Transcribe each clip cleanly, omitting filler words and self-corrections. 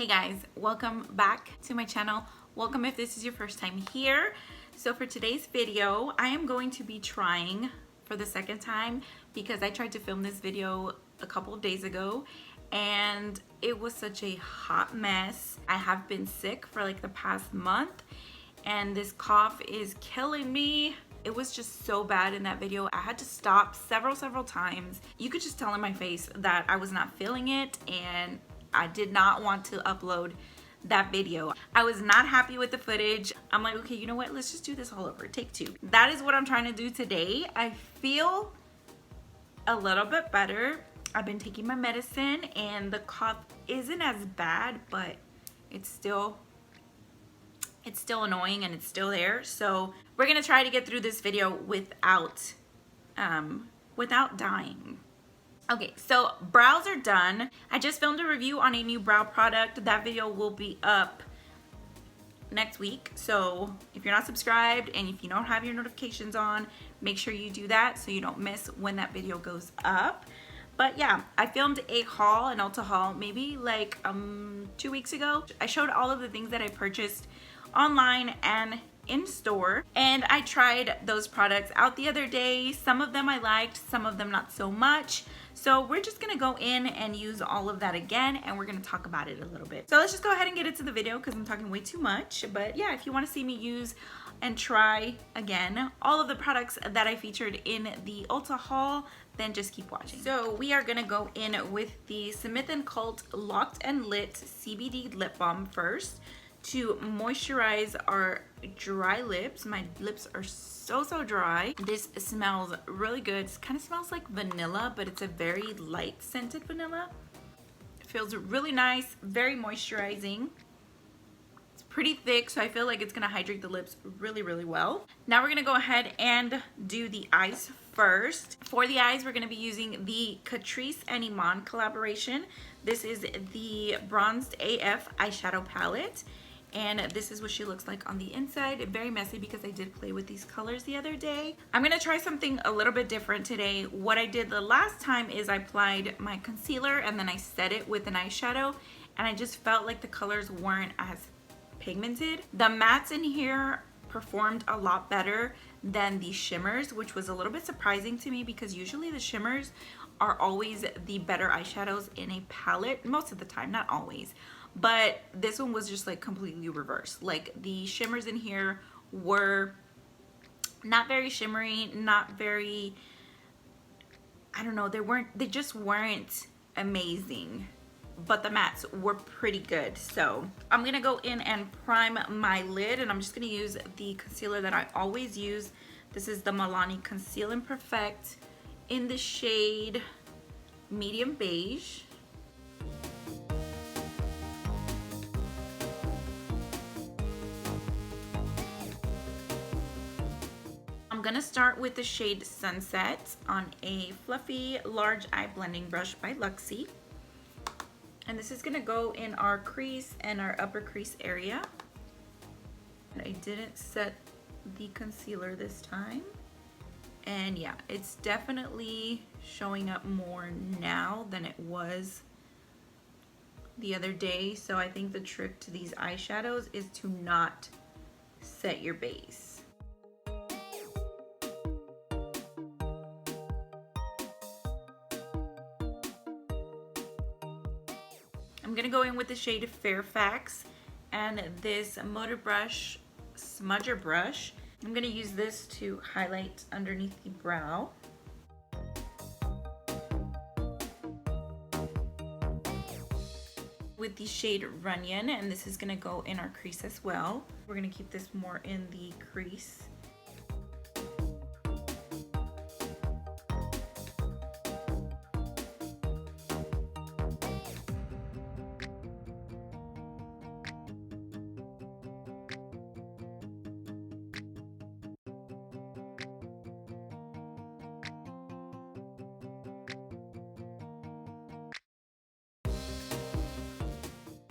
Hey guys, welcome back to my channel. Welcome if this is your first time here. So for today's video, I am going to be trying for the second time because I tried to film this video a couple of days ago and it was such a hot mess. I have been sick for like the past month and this cough is killing me. It was just so bad in that video. I had to stop several times. You could just tell in my face that I was not feeling it and I did not want to upload that video. I was not happy with the footage. I'm like, okay, you know what? Let's just do this all over. Take two. That is what I'm trying to do today. I feel a little bit better. I've been taking my medicine and the cough isn't as bad, but it's still annoying and it's still there. So we're gonna try to get through this video without dying. Okay, so brows are done. I just filmed a review on a new brow product. That video will be up next week. So if you're not subscribed and if you don't have your notifications on, make sure you do that so you don't miss when that video goes up. But yeah, I filmed a haul, an Ulta haul, maybe like 2 weeks ago. I showed all of the things that I purchased online and in store, and I tried those products out the other day. Some of them I liked, some of them not so much. So we're just gonna go in and use all of that again, and we're gonna talk about it a little bit. So let's just go ahead and get into the video because I'm talking way too much. But yeah, if you want to see me use and try again all of the products that I featured in the Ulta haul, then just keep watching. So we are gonna go in with the Smith & Cult Locked and Lit CBD Lip Balm first to moisturize our dry lips. My lips are so dry. This smells really good. It kind of smells like vanilla, but it's a very light scented vanilla. It feels really nice, very moisturizing. It's pretty thick, so I feel like it's gonna hydrate the lips really well. Now we're gonna go ahead and do the eyes first. For the eyes, we're gonna be using the Catrice and Iman collaboration. This is the Bronzed AF eyeshadow palette. And this is what she looks like on the inside. Very messy because I did play with these colors the other day. I'm gonna try something a little bit different today. What I did the last time is I applied my concealer and then I set it with an eyeshadow, and I just felt like the colors weren't as pigmented. The mattes in here performed a lot better than the shimmers, which was a little bit surprising to me because usually the shimmers are always the better eyeshadows in a palette, most of the time, not always. But this one was just like completely reversed. Like the shimmers in here were not very shimmery, not very, I don't know, they just weren't amazing. But the mattes were pretty good. So I'm gonna go in and prime my lid, and I'm just gonna use the concealer that I always use. This is the Milani Conceal and Perfect in the shade Medium Beige. I'm gonna start with the shade Sunset on a fluffy large eye blending brush by BOXY. And this is gonna go in our crease and our upper crease area. I didn't set the concealer this time. And yeah, it's definitely showing up more now than it was the other day. So I think the trick to these eyeshadows is to not set your base. I'm gonna go in with the shade Fairfax and this Motor Brush Smudger Brush. I'm gonna use this to highlight underneath the brow. With the shade Runyon, and this is gonna go in our crease as well. We're gonna keep this more in the crease.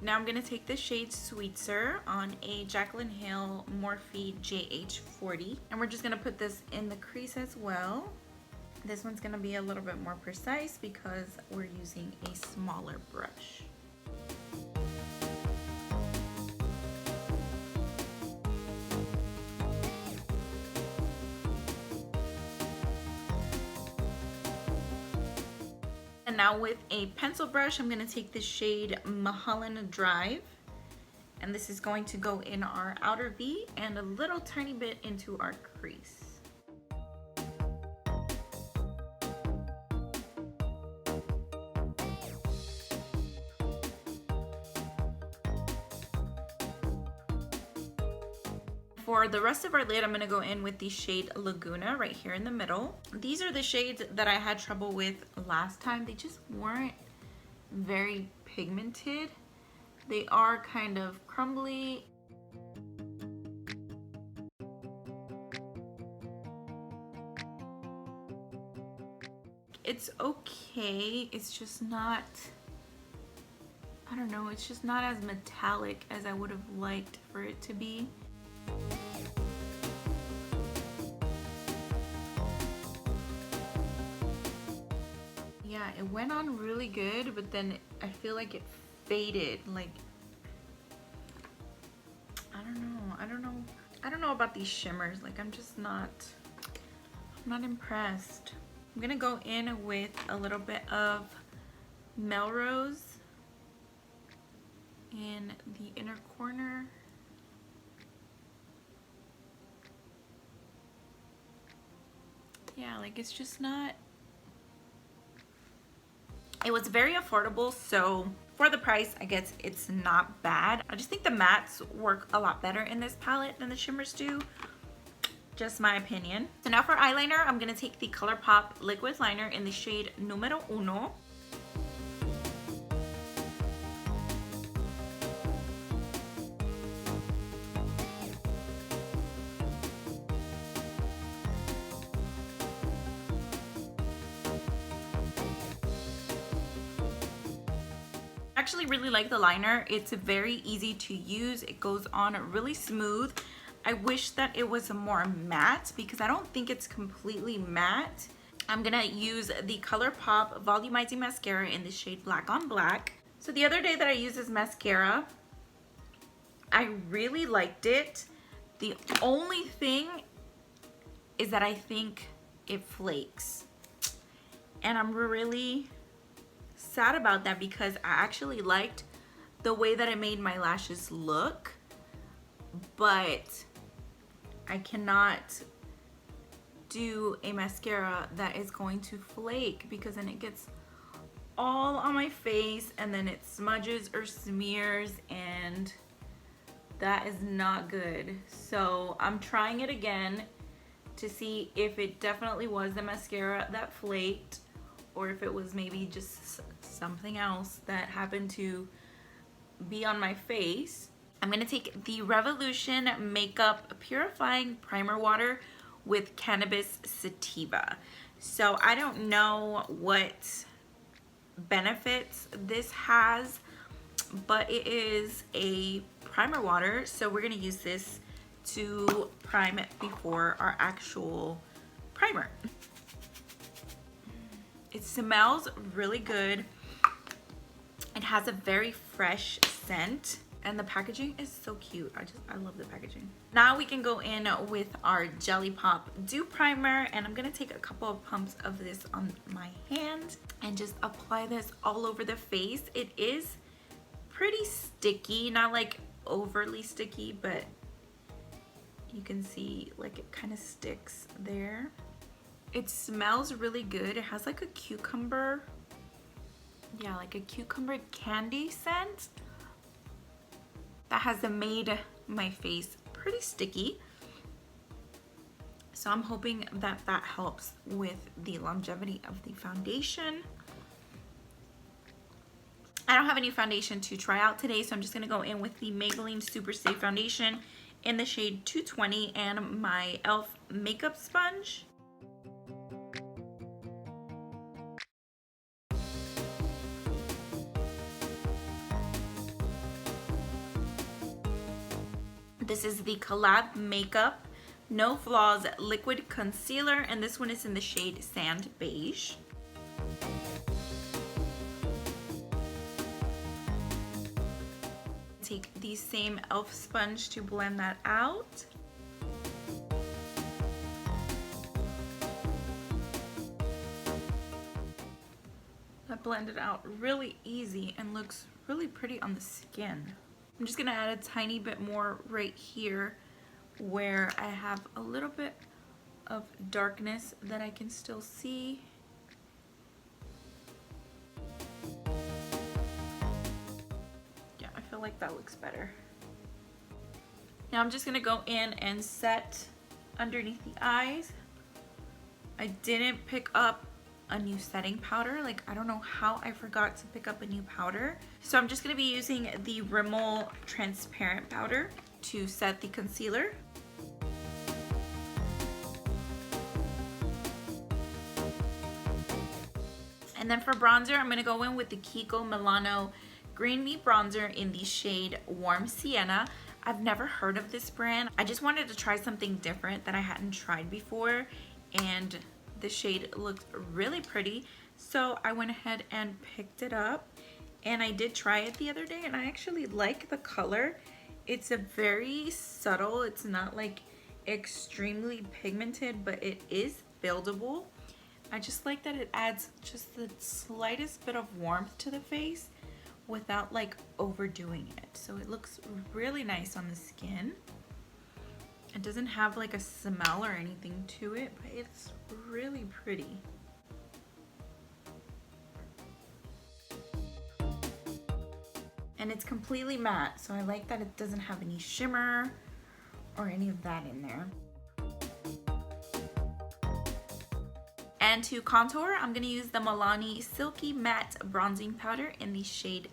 Now I'm gonna take the shade Sweetser on a Jaclyn Hill Morphe JH40, and we're just gonna put this in the crease as well. This one's gonna be a little bit more precise because we're using a smaller brush. And now with a pencil brush, I'm gonna take the shade Mulholland Drive. And this is going to go in our outer V and a little tiny bit into our crease. For the rest of our lid, I'm gonna go in with the shade Laguna right here in the middle. These are the shades that I had trouble with last time. They just weren't very pigmented. They are kind of crumbly. It's okay, it's just not, I don't know, it's just not as metallic as I would have liked for it to be. Yeah, it went on really good, but then I feel like it faded. Like, I don't know about these shimmers. Like, I'm not impressed. I'm gonna go in with a little bit of Melrose in the inner corner. Yeah, like it's just not, it was very affordable, so for the price, I guess it's not bad. I just think the mattes work a lot better in this palette than the shimmers do. Just my opinion. So now for eyeliner, I'm gonna take the ColourPop liquid liner in the shade Numero Uno. I actually really like the liner. It's very easy to use. It goes on really smooth. I wish that it was more matte because I don't think it's completely matte. I'm gonna use the ColourPop Volumizing Mascara in the shade Black on Black. So the other day that I used this mascara, I really liked it. The only thing is that I think it flakes. And I'm really sad about that because I actually liked the way that it made my lashes look, but I cannot do a mascara that is going to flake because then it gets all on my face and then it smudges or smears, and that is not good. So I'm trying it again to see if it definitely was the mascara that flaked or if it was maybe just something else that happened to be on my face. I'm gonna take the Revolution Makeup Purifying Primer Water with Cannabis Sativa. So I don't know what benefits this has, but it is a primer water, so we're gonna use this to prime it before our actual primer. It smells really good. It has a very fresh scent, and the packaging is so cute. I love the packaging. Now we can go in with our Jelly Pop Dew Primer, and I'm gonna take a couple of pumps of this on my hand and just apply this all over the face. It is pretty sticky, not like overly sticky, but you can see like it kind of sticks there. It smells really good. It has like a cucumber, yeah, like a cucumber candy scent that has made my face pretty sticky. So I'm hoping that that helps with the longevity of the foundation. I don't have any foundation to try out today, so I'm just gonna go in with the Maybelline Super Stay Foundation in the shade 220 and my e.l.f. makeup sponge. This is the Collab Makeup No Flaws Liquid Concealer, and this one is in the shade Sand Beige. Take the same e.l.f. sponge to blend that out. The that blended out really easy and looks really pretty on the skin. I'm just gonna add a tiny bit more right here where I have a little bit of darkness that I can still see. Yeah, I feel like that looks better. Now I'm just gonna go in and set underneath the eyes. I didn't pick up a new setting powder. Like, I don't know how I forgot to pick up a new powder. So I'm just gonna be using the Rimmel transparent powder to set the concealer. And then for bronzer, I'm gonna go in with the Kiko Milano Green Me Bronzer in the shade Warm Sienna. I've never heard of this brand. I just wanted to try something different that I hadn't tried before, and the shade looked really pretty. So I went ahead and picked it up, and I did try it the other day, and I actually like the color. It's a very subtle, it's not like extremely pigmented, but it is buildable. I just like that it adds just the slightest bit of warmth to the face without like overdoing it. So it looks really nice on the skin. It doesn't have like a smell or anything to it, but it's really pretty. And it's completely matte, so I like that it doesn't have any shimmer or any of that in there. And to contour, I'm gonna use the Milani Silky Matte Bronzing Powder in the shade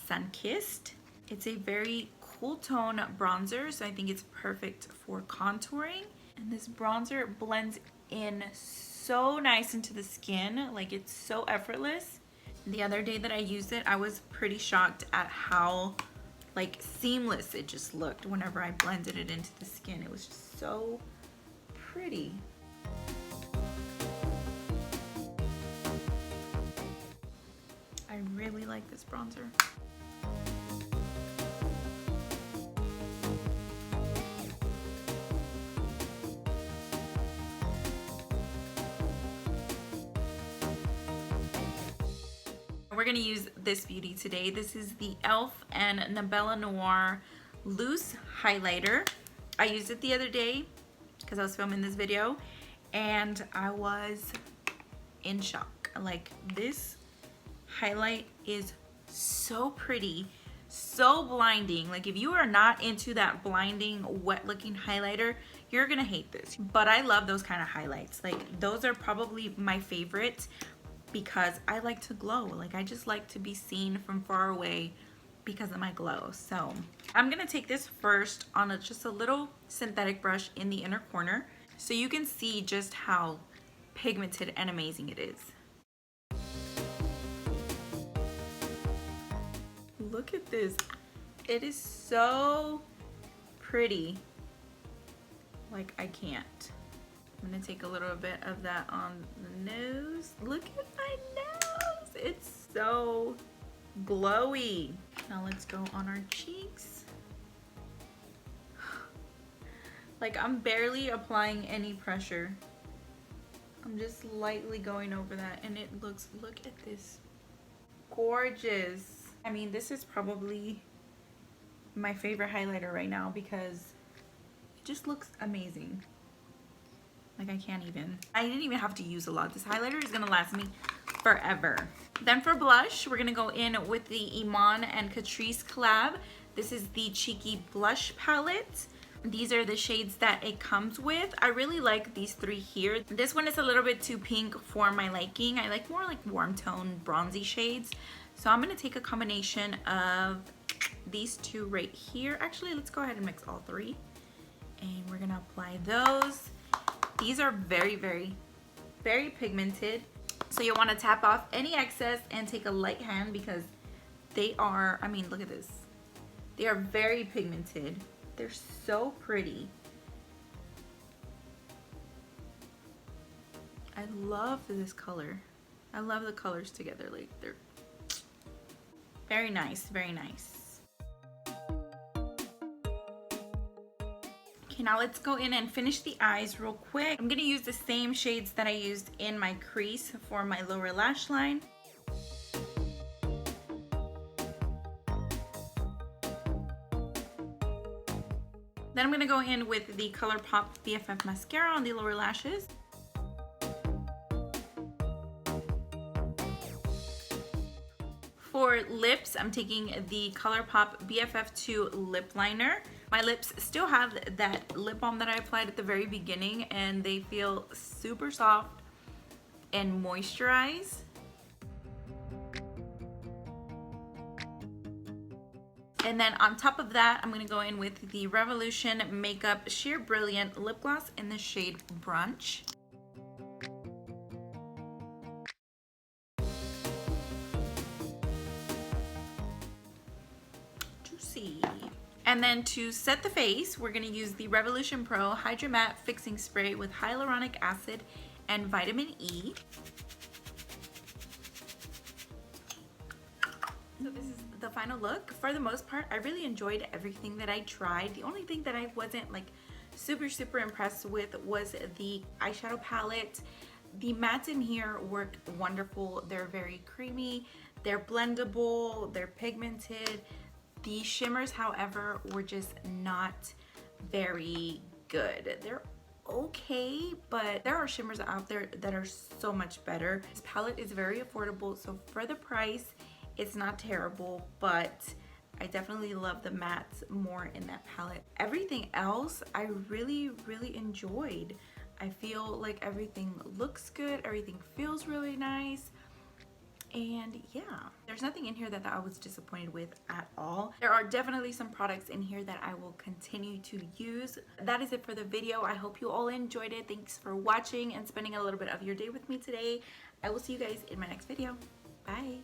Sunkissed. It's a very cool tone bronzer, so I think it's perfect for contouring. And this bronzer blends in so nice into the skin, like it's so effortless. The other day that I used it, I was pretty shocked at how like seamless it just looked whenever I blended it into the skin. It was just so pretty. I really like this bronzer. We're gonna use this beauty today. This is the e.l.f. and Nabella Noir Loose Highlighter. I used it the other day because I was filming this video, and I was in shock. Like, this highlight is so pretty, so blinding. Like, if you are not into that blinding wet looking highlighter, you're gonna hate this. But I love those kind of highlights. Like, those are probably my favorite because I like to glow. Like, I just like to be seen from far away because of my glow. So I'm gonna take this first on just a little synthetic brush in the inner corner so you can see just how pigmented and amazing it is. Look at this. It is so pretty. Like, I can't. I'm gonna take a little bit of that on the nose. Look at my nose. It's so glowy. Now let's go on our cheeks. Like, I'm barely applying any pressure. I'm just lightly going over that, and it looks, look at this. Gorgeous. I mean, this is probably my favorite highlighter right now because it just looks amazing. Like, I can't even. I didn't even have to use a lot. This highlighter is gonna last me forever. Then for blush, we're gonna go in with the Iman and Catrice collab. This is the Cheeky Blush Palette. These are the shades that it comes with. I really like these three here. This one is a little bit too pink for my liking. I like more like warm tone bronzy shades. So I'm gonna take a combination of these two right here. Actually, let's go ahead and mix all three. And we're gonna apply those. These are very, very, very pigmented. So you'll wanna tap off any excess and take a light hand because they are, I mean, look at this. They are very pigmented. They're so pretty. I love this color. I love the colors together. Like, they're very nice, very nice. Okay, now let's go in and finish the eyes real quick. I'm gonna use the same shades that I used in my crease for my lower lash line. Then I'm gonna go in with the ColourPop BFF mascara on the lower lashes. For lips, I'm taking the ColourPop BFF2 lip liner. My lips still have that lip balm that I applied at the very beginning, and they feel super soft and moisturized. And then on top of that, I'm gonna go in with the Revolution Makeup Sheer Brilliant Lip Gloss in the shade Brunch. Juicy. And then to set the face, we're gonna use the Revolution Pro Hydra Matte Fixing Spray with hyaluronic acid and vitamin E. So this is the final look. For the most part, I really enjoyed everything that I tried. The only thing that I wasn't like super impressed with was the eyeshadow palette. The mattes in here work wonderful. They're very creamy, they're blendable, they're pigmented. The shimmers, however, were just not very good. They're okay, but there are shimmers out there that are so much better. This palette is very affordable, so for the price, it's not terrible, but I definitely love the mattes more in that palette. Everything else I really enjoyed. I feel like everything looks good, everything feels really nice, and yeah, there's nothing in here that I was disappointed with at all. There are definitely some products in here that I will continue to use. That is it for the video. I hope you all enjoyed it. Thanks for watching and spending a little bit of your day with me today. I will see you guys in my next video. Bye.